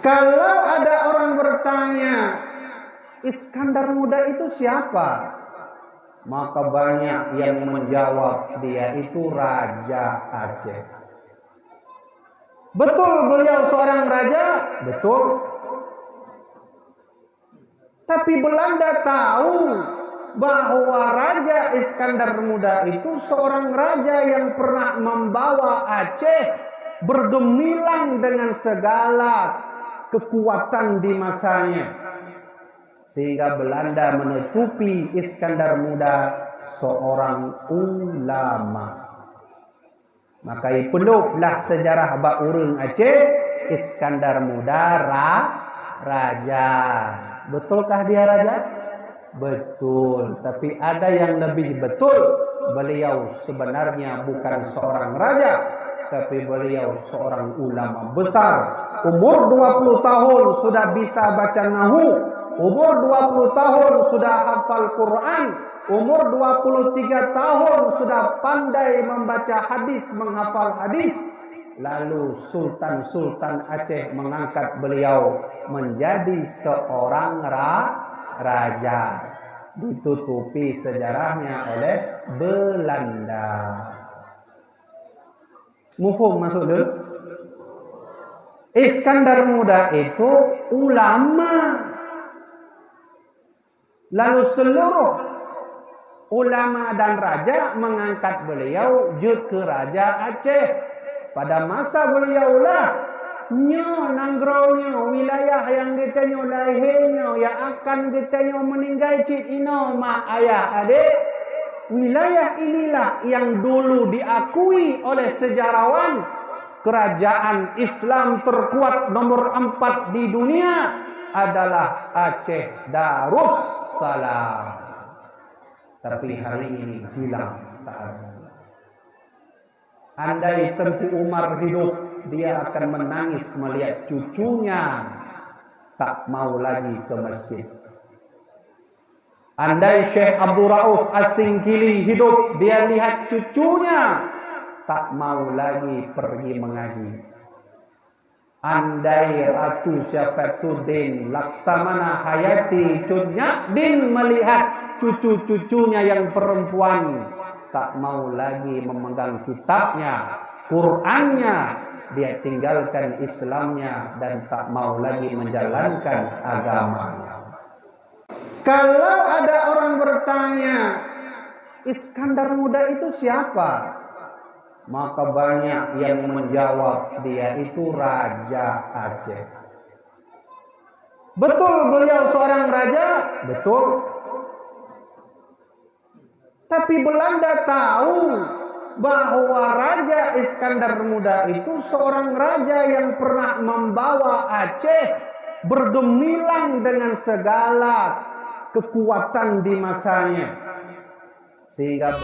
Kalau ada orang bertanya, Iskandar Muda itu siapa? Maka banyak yang menjawab, dia itu Raja Aceh. Betul beliau seorang raja? Betul. Tapi Belanda tahu bahwa Raja Iskandar Muda itu seorang raja yang pernah membawa Aceh bergemilang dengan segala kekuatan di masanya. Sehingga Belanda menutupi Iskandar Muda seorang ulama. Maka peluklah sejarah bak urang Aceh, Iskandar Muda raja. Betulkah dia raja? Betul. Tapi ada yang lebih betul. Beliau sebenarnya bukan seorang raja, tapi beliau seorang ulama besar. Umur 20 tahun sudah bisa baca nahu. Umur 20 tahun sudah hafal Quran. Umur 23 tahun sudah pandai membaca hadis, menghafal hadis. Lalu Sultan Aceh mengangkat beliau menjadi seorang raja. Ditutupi sejarahnya oleh Belanda. Mufhum masuk dulu? Iskandar Muda itu ulama. Lalu seluruh ulama dan raja mengangkat beliau jut ke Raja Aceh. Pada masa beliau lah nanggronya wilayah yang ditanya lahirnya yang akan ditanya meninggal cik ino mak ayah adik. Wilayah inilah yang dulu diakui oleh sejarawan kerajaan Islam terkuat nomor 4 di dunia adalah Aceh Darussalam. Tapi hari ini hilang, tak ada. Andai Tengku Umar hidup, dia akan menangis melihat cucunya tak mau lagi ke masjid. Andai Syekh Abdul Rauf As-Singkili hidup, dia lihat cucunya tak mau lagi pergi mengaji. Andai Ratu Syafatuddin Laksamana Hayati Cudnyadin melihat cucu-cucunya yang perempuan tak mau lagi memegang kitabnya, Qur'annya, dia tinggalkan Islamnya dan tak mau lagi menjalankan agamanya. Kalau ada orang bertanya, Iskandar Muda itu siapa? Maka banyak yang menjawab, dia itu Raja Aceh. Betul beliau seorang raja? Betul. Tapi Belanda tahu bahwa Raja Iskandar Muda itu seorang raja yang pernah membawa Aceh bergemilang dengan segala kekuatan di masanya. Sehingga